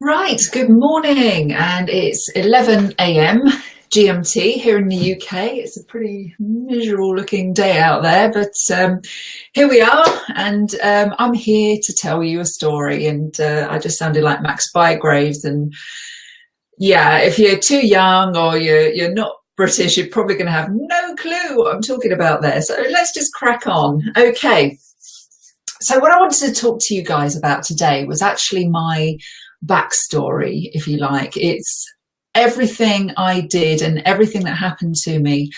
Right, good morning, and it's 11 a.m. GMT here in the UK. It's a pretty miserable looking day out there, but here we are, and I'm here to tell you a story. And I just sounded like Max Bygraves, and yeah, if you're too young or you're not British, you're probably going to have no clue what I'm talking about there. So let's just crack on. Okay, so what I wanted to talk to you guys about today was actually my backstory, if you like. It's everything I did and everything that happened to me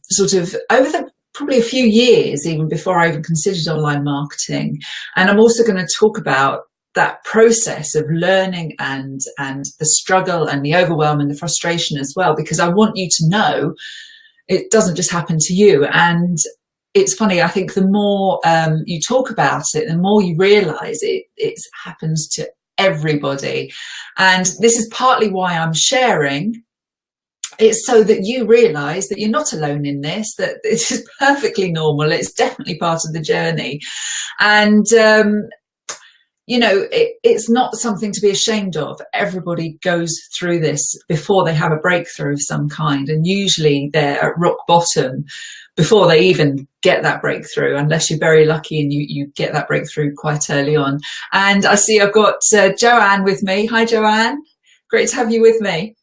sort of over the probably a few years, even before I even considered online marketing. And I'm also going to talk about that process of learning and the struggle and the overwhelm and the frustration as well, because I want you to know it doesn't just happen to you. And it's funny, I think the more you talk about it, the more you realize it happens to everybody. And this is partly why I'm sharing. It's so that you realize that you're not alone in this, that this is perfectly normal. It's definitely part of the journey. And you know, it's not something to be ashamed of. Everybody goes through this before they have a breakthrough of some kind, and usually they're at rock bottom before they even get that breakthrough, unless you're very lucky and you get that breakthrough quite early on. And I see I've got Joanne with me. Hi, Joanne. Great to have you with me.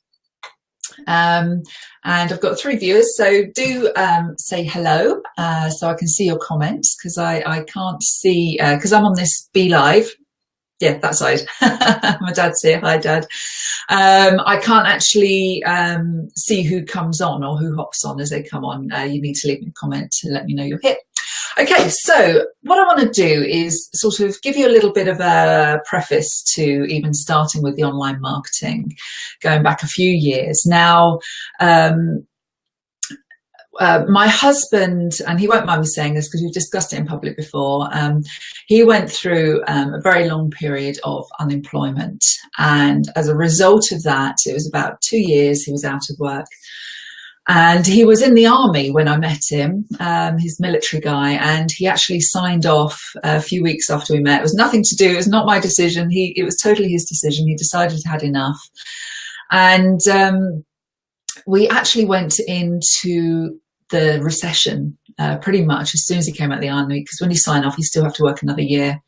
And I've got 3 viewers, so do say hello so I can see your comments, because I can't see, because I'm on this Be Live. Yeah, that side. My dad's here. Hi, Dad. I can't actually see who comes on or who hops on as they come on. You need to leave me a comment to let me know you're here. Okay, so what I want to do is sort of give you a little bit of a preface to even starting with the online marketing, going back a few years. Now, my husband, and he won't mind me saying this because we've discussed it in public before, he went through a very long period of unemployment, and as a result of that, it was about 2 years he was out of work. And he was in the army when I met him, he's a military guy, and he actually signed off a few weeks after we met. It was nothing to do, it was not my decision, it was totally his decision. He decided he'd had enough. And we actually went into the recession pretty much as soon as he came out of the army, because when you sign off, you still have to work another year.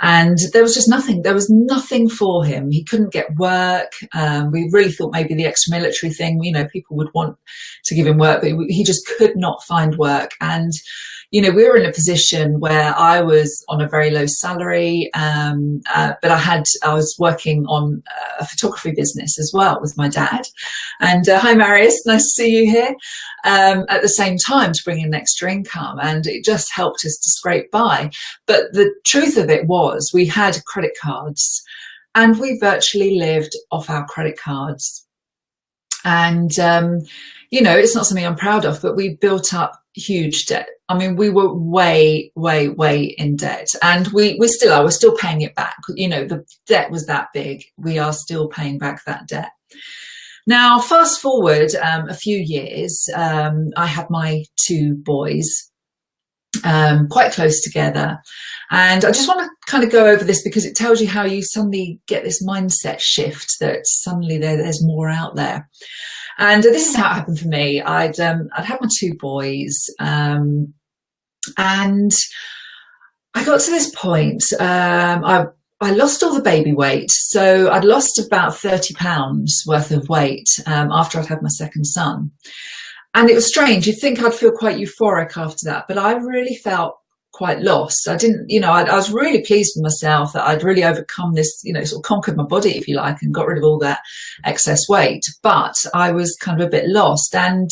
And there was just nothing. There was nothing for him. He couldn't get work. We really thought maybe the extra-military thing, you know, people would want to give him work, but he just could not find work. And, you know, we were in a position where I was on a very low salary, but I was working on a photography business as well with my dad. And hi, Marius, nice to see you here. At the same time, to bring in extra income, and it just helped us to scrape by. But the truth of it was, we had credit cards, and we virtually lived off our credit cards. And you know, it's not something I'm proud of, but we built up huge debt. I mean, we were way in debt, and we still are. We're still paying it back. You know, the debt was that big. We are still paying back that debt. Now, fast forward a few years, I had my 2 boys quite close together. And I just want to kind of go over this because it tells you how you suddenly get this mindset shift that suddenly there's more out there. And this is how it happened for me. I'd had my 2 boys, and I got to this point, I lost all the baby weight. So I'd lost about 30 pounds worth of weight after I'd had my second son. And it was strange. You'd think I'd feel quite euphoric after that, but I really felt quite lost. I didn't, you know, I was really pleased with myself that I'd really overcome this, you know, sort of conquered my body, if you like, and got rid of all that excess weight. But I was kind of a bit lost. And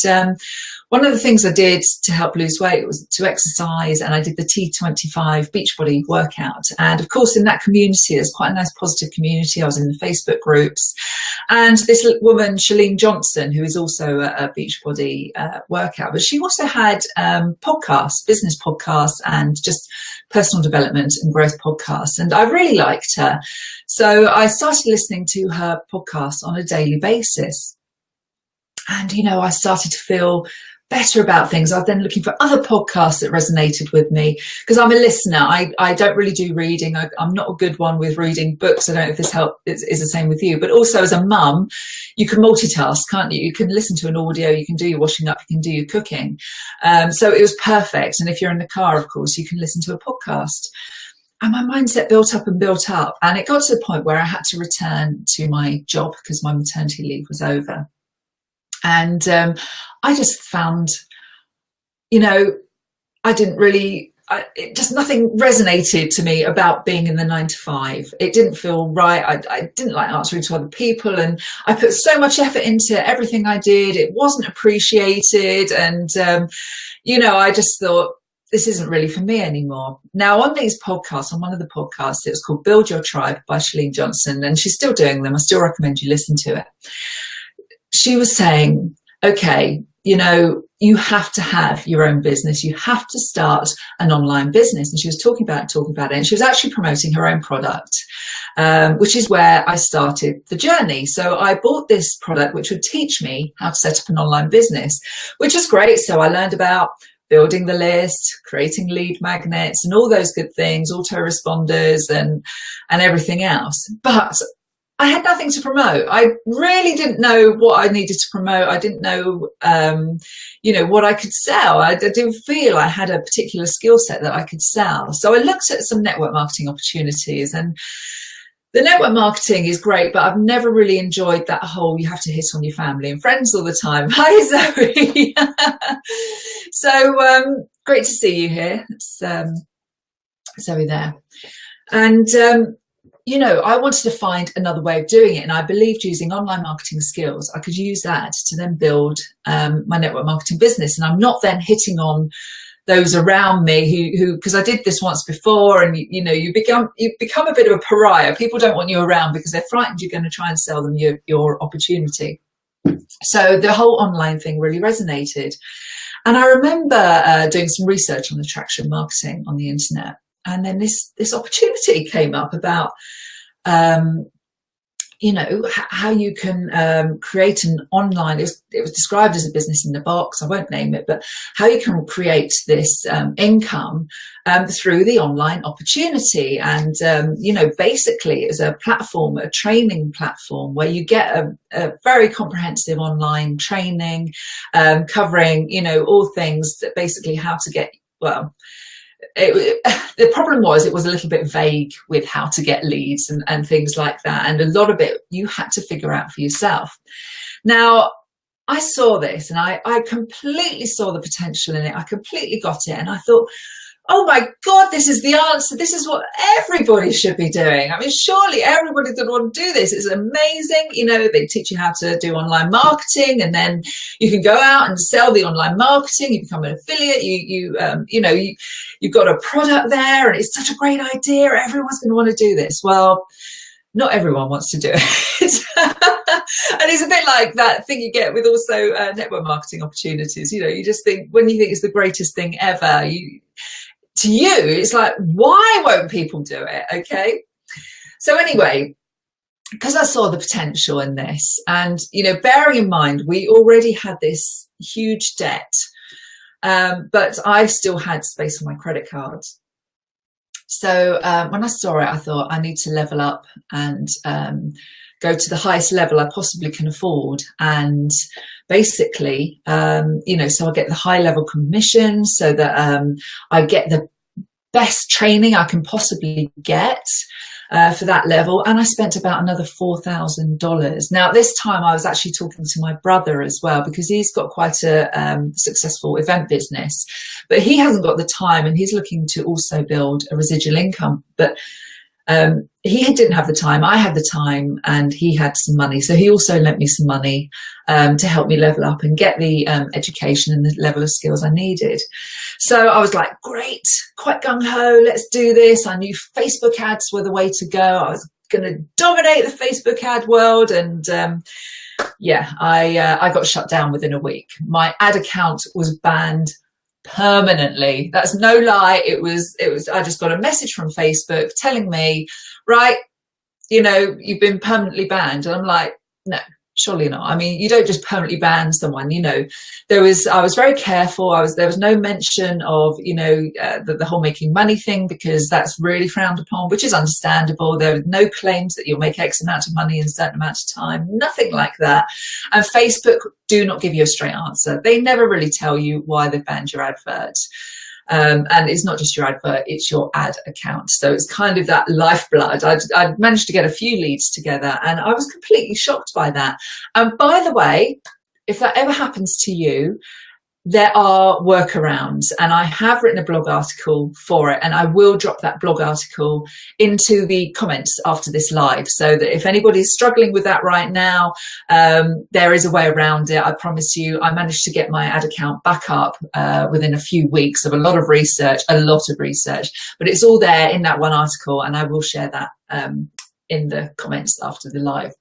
one of the things I did to help lose weight was to exercise, and I did the T25 Beachbody workout. And of course, in that community, there's quite a nice positive community. I was in the Facebook groups, and this woman, Shalene Johnson, who is also a Beachbody workout, but she also had podcasts, business podcasts, and just personal development and growth podcasts. And I really liked her. So I started listening to her podcast on a daily basis. And, you know, I started to feel better about things, I was then looking for other podcasts that resonated with me, because I'm a listener. I don't really do reading. I'm not a good one with reading books. I don't know if this is the same with you, but also as a mum, you can multitask, can't you? You can listen to an audio, you can do your washing up, you can do your cooking. So it was perfect. And if you're in the car, of course, you can listen to a podcast. And my mindset built up and built up. And it got to the point where I had to return to my job because my maternity leave was over. And I just found, just nothing resonated to me about being in the 9 to 5. It didn't feel right. I didn't like answering to other people. And I put so much effort into everything I did. It wasn't appreciated. And, I just thought, this isn't really for me anymore. Now, on these podcasts, on one of the podcasts, it was called Build Your Tribe by Chalene Johnson, and she's still doing them. I still recommend you listen to it. She was saying, okay, you have to have your own business. You have to start an online business. And she was talking about it. And she was actually promoting her own product, which is where I started the journey. So I bought this product, which would teach me how to set up an online business, which is great. So I learned about building the list, creating lead magnets and all those good things, autoresponders and everything else. But I had nothing to promote. I really didn't know what I needed to promote. I didn't know, what I could sell. I didn't feel I had a particular skill set that I could sell. So I looked at some network marketing opportunities, and the network marketing is great, but I've never really enjoyed that whole, you have to hit on your family and friends all the time. Hi, Zoe. So great to see you here. It's Zoe there. And, I wanted to find another way of doing it. And I believed using online marketing skills, I could use that to then build my network marketing business. And I'm not then hitting on those around me who, because I did this once before, and you become a bit of a pariah. People don't want you around because they're frightened you're going to try and sell them your opportunity. So the whole online thing really resonated. And I remember doing some research on attraction marketing on the internet. And then this opportunity came up about, how you can create an online, it was described as a business in the box. I won't name it, but how you can create this income through the online opportunity. And, basically it's a platform, a training platform where you get a very comprehensive online training covering, all things that basically how to get, the problem was it was a little bit vague with how to get leads and things like that. And a lot of it you had to figure out for yourself. Now, I saw this and I completely saw the potential in it. I completely got it. And I thought, oh my God, this is the answer. This is what everybody should be doing. I mean, surely everybody's going to want to do this. It's amazing. They teach you how to do online marketing, and then you can go out and sell the online marketing. You become an affiliate. You've got a product there, and it's such a great idea. Everyone's going to want to do this. Well, not everyone wants to do it. And it's a bit like that thing you get with also network marketing opportunities. You just think, when you think it's the greatest thing ever, to you, it's like, why won't people do it? Okay. So anyway, because I saw the potential in this, and, bearing in mind, we already had this huge debt, but I still had space on my credit cards. So when I saw it, I thought I need to level up and go to the highest level I possibly can afford. And basically, so I get the high level commission so that I get the best training I can possibly get for that level. And I spent about another $4,000. Now, this time I was actually talking to my brother as well, because he's got quite a successful event business, but he hasn't got the time, and he's looking to also build a residual income. But he didn't have the time. I had the time, and he had some money. So he also lent me some money to help me level up and get the education and the level of skills I needed. So I was like, great, quite gung-ho, let's do this. I knew Facebook ads were the way to go. I was going to dominate the Facebook ad world. And I got shut down within a week. My ad account was banned permanently. That's no lie. It was I just got a message from Facebook telling me, right, you've been permanently banned. And I'm like, no, Surely not. I mean, you don't just permanently ban someone. I was very careful. There was no mention of, the whole making money thing, because that's really frowned upon, which is understandable. There are no claims that you'll make X amount of money in a certain amount of time, nothing like that. And Facebook do not give you a straight answer. They never really tell you why they've banned your advert. And it's not just your advert, it's your ad account. So it's kind of that lifeblood. I'd managed to get a few leads together, and I was completely shocked by that. And by the way, if that ever happens to you, there are workarounds, and I have written a blog article for it, and I will drop that blog article into the comments after this live, so that if anybody's struggling with that right now, there is a way around it. I promise you. I managed to get my ad account back up within a few weeks of a lot of research, but it's all there in that one article, and I will share that in the comments after the live.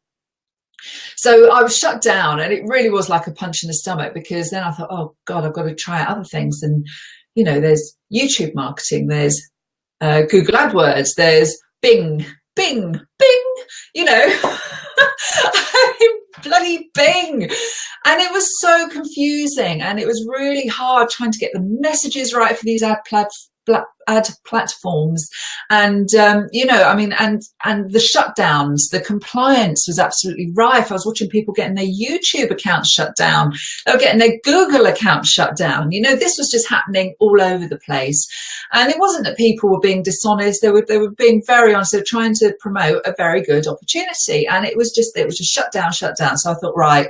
So I was shut down, and it really was like a punch in the stomach, because then I thought, oh God, I've got to try other things. And, there's YouTube marketing, there's Google AdWords, there's Bing, bloody Bing. And it was so confusing, and it was really hard trying to get the messages right for these ad platforms. And and the shutdowns, the compliance was absolutely rife. I was watching people getting their YouTube accounts shut down, they were getting their Google accounts shut down. This was just happening all over the place. And it wasn't that people were being dishonest, they were being very honest. They were trying to promote a very good opportunity, and it was just shut down. So I thought, right,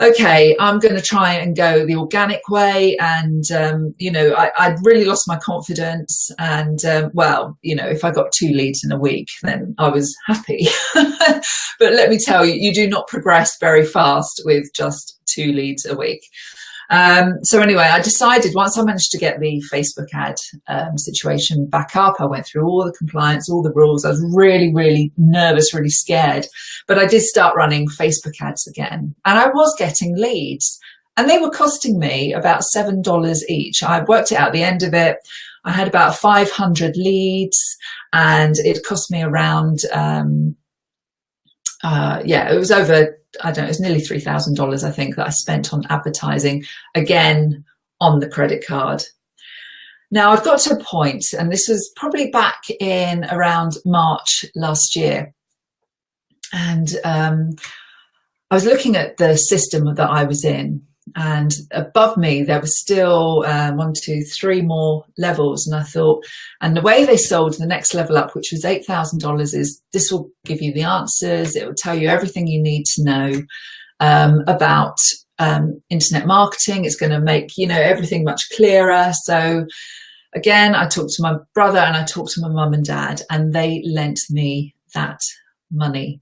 okay, I'm going to try and go the organic way. And, I'd really lost my confidence. And, if I got 2 leads in a week, then I was happy. But let me tell you, you do not progress very fast with just 2 leads a week. So anyway, I decided, once I managed to get the Facebook ad situation back up, I went through all the compliance, all the rules. I was really, really nervous, really scared. But I did start running Facebook ads again. And I was getting leads. And they were costing me about $7 each. I worked it out at the end of it. I had about 500 leads. And it cost me around, it was over, I don't know, it was nearly $3,000, I think, that I spent on advertising, again, on the credit card. Now, I've got to a point, and this was probably back in around March last year. And I was looking at the system that I was in, and above me there was still 1, 2, 3 more levels. And I thought, and the way they sold the next level up, which was $8,000, is this will give you the answers. It will tell you everything you need to know about internet marketing. It's going to make everything much clearer. So again, I talked to my brother and I talked to my mum and dad, and they lent me that money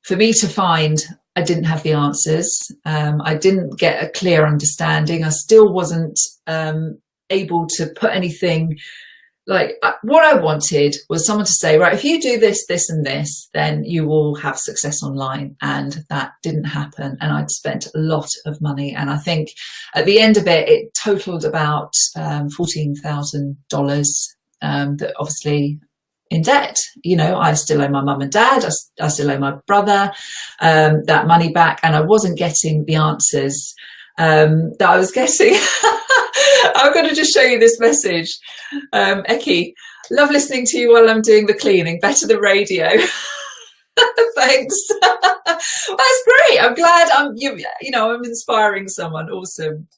for me to find. I didn't have the answers. I didn't get a clear understanding. I still wasn't able to put anything, like, what I wanted was someone to say, right, if you do this, this and this, then you will have success online. And that didn't happen. And I'd spent a lot of money. And I think at the end of it, it totaled about $14,000 that obviously in debt. I still owe my mum and dad, I still owe my brother that money back, and I wasn't getting the answers that I was getting. I'm going to just show you this message. Eki, love listening to you while I'm doing the cleaning, better than radio. Thanks. That's great. I'm glad I'm inspiring someone. Awesome.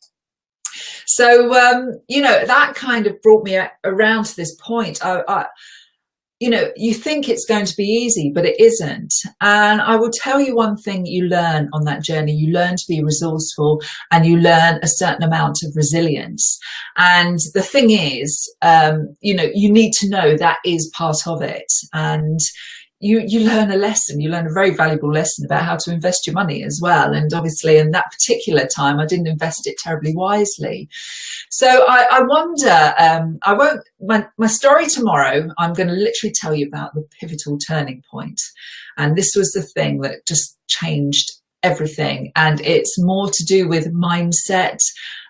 So that kind of brought me around to this point. You think it's going to be easy, but it isn't. And I will tell you one thing you learn on that journey. You learn to be resourceful, and you learn a certain amount of resilience. And the thing is, you need to know that is part of it. And you learn a lesson. You learn a very valuable lesson about how to invest your money as well. And obviously in that particular time, I didn't invest it terribly wisely. So I wonder, my story tomorrow, I'm going to literally tell you about the pivotal turning point. And this was the thing that just changed everything. And it's more to do with mindset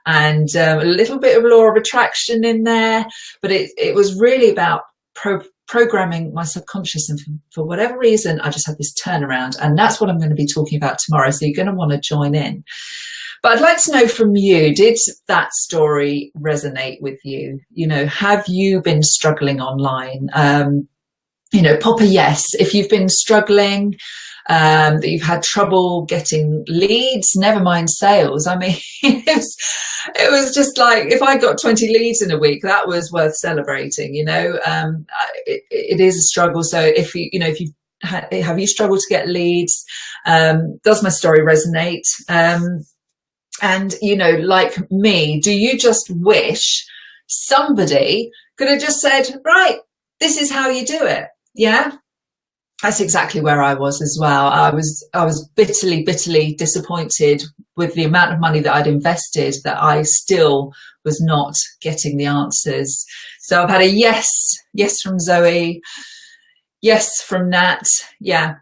and a little bit of law of attraction in there. But it was really about programming my subconscious, and for whatever reason, I just had this turnaround, and that's what I'm going to be talking about tomorrow. So you're going to want to join in. But I'd like to know from you, did that story resonate with you? You know, have you been struggling online? You know, pop a yes if you've been struggling, that you've had trouble getting leads, never mind sales. I mean, it was just like, if I got 20 leads in a week, that was worth celebrating, you know. It is a struggle. So if have you struggled to get leads? Does my story resonate? And, you know, like me, do you just wish somebody could have just said, right, this is how you do it? Yeah, that's exactly where I was as well. I was bitterly disappointed with the amount of money that I'd invested, that I still was not getting the answers. So I've had a yes from Zoe, yes from Nat. Yeah.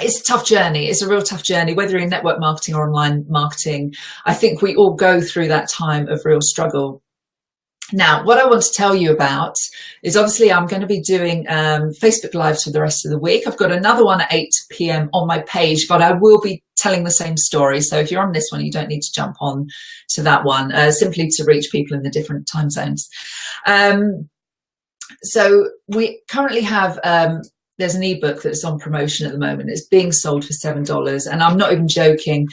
It's a tough journey. It's a real tough journey, whether you're in network marketing or online marketing. I think we all go through that time of real struggle. Now, what I want to tell you about is, obviously I'm going to be doing Facebook Lives for the rest of the week. I've got another one at 8 p.m. on my page, but I will be telling the same story. So if you're on this one, you don't need to jump on to that one, simply to reach people in the different time zones. So we currently have... there's an ebook that's on promotion at the moment. It's being sold for $7, and I'm not even joking.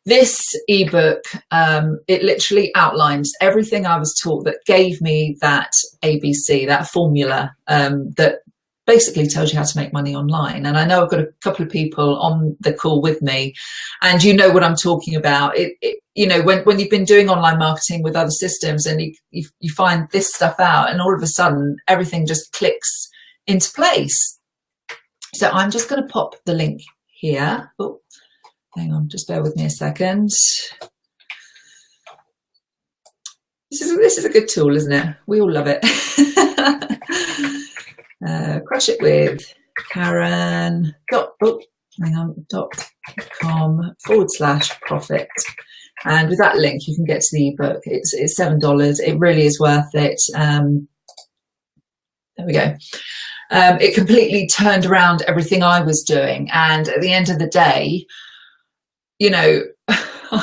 This ebook, it literally outlines everything I was taught, that gave me that ABC, that formula, that basically tells you how to make money online. And I know I've got a couple of people on the call with me, and you know what I'm talking about. You know, when you've been doing online marketing with other systems, and you find this stuff out, and all of a sudden everything just clicks into place. So I'm just going to pop the link here. Oh, hang on, just bear with me a second. This is a good tool, isn't it? We all love it. Crush it with Karen.com/profit. And with that link, you can get to the ebook. It's $7. It really is worth it. There we go. It completely turned around everything I was doing. And at the end of the day, you know,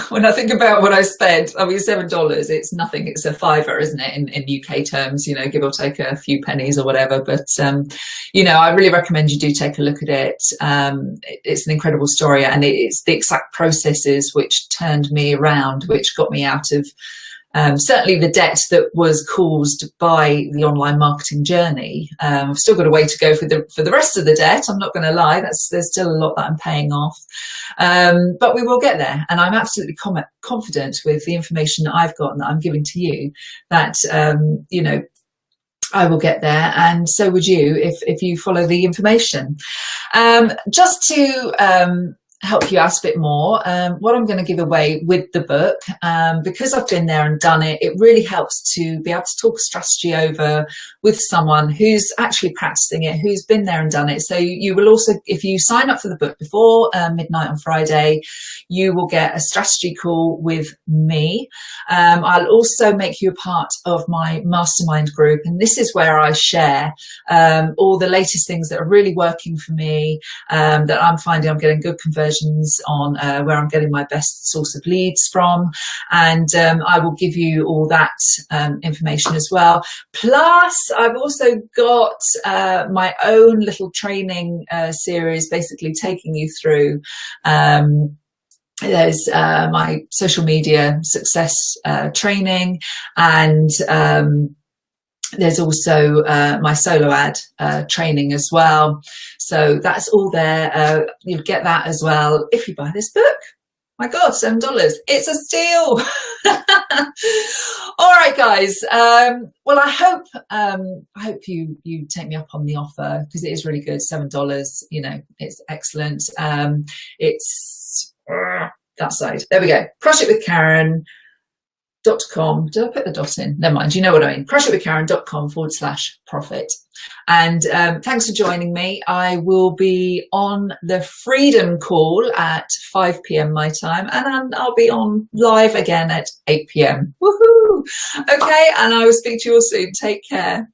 when I think about what I spent, I mean, $7, it's nothing. It's a fiver, isn't it, in UK terms, you know, give or take a few pennies or whatever. But, you know, I really recommend you do take a look at it. It's an incredible story, and it's the exact processes which turned me around, which got me out of certainly the debt that was caused by the online marketing journey. I've still got a way to go for the rest of the debt. I'm not going to lie. There's still a lot that I'm paying off, but we will get there. And I'm absolutely confident with the information that I've got and that I'm giving to you, that you know, I will get there, and so would you if you follow the information. Just to help you out a bit more, what I'm going to give away with the book, because I've been there and done it, it really helps to be able to talk strategy over with someone who's actually practicing it, who's been there and done it. So you will also, if you sign up for the book before midnight on Friday, you will get a strategy call with me. I'll also make you a part of my mastermind group, and this is where I share all the latest things that are really working for me, that I'm finding I'm getting good conversions on, where I'm getting my best source of leads from, and I will give you all that information as well. Plus, I've also got my own little training series, basically taking you through. There's my social media success training, and there's also my solo ad training as well. So that's all there. You'll get that as well if you buy this book. My God, $7. It's a steal. All right, guys. Well, I hope you take me up on the offer, because it is really good. $7, you know, it's excellent. It's that side. There we go. Crush it with Karen. .com. Did I put the dot in? Never mind. You know what I mean. crushitwithkaren.com/profit. And thanks for joining me. I will be on the Freedom Call at 5 p.m. my time, and I'll be on live again at 8 p.m. Woohoo! Okay, and I will speak to you all soon. Take care.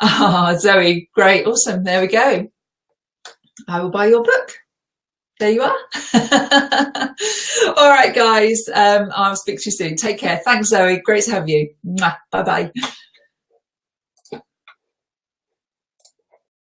Ah, Zoe, great, awesome. There we go. I will buy your book. There you are. All right, guys. I'll speak to you soon. Take care. Thanks, Zoe. Great to have you. Bye bye.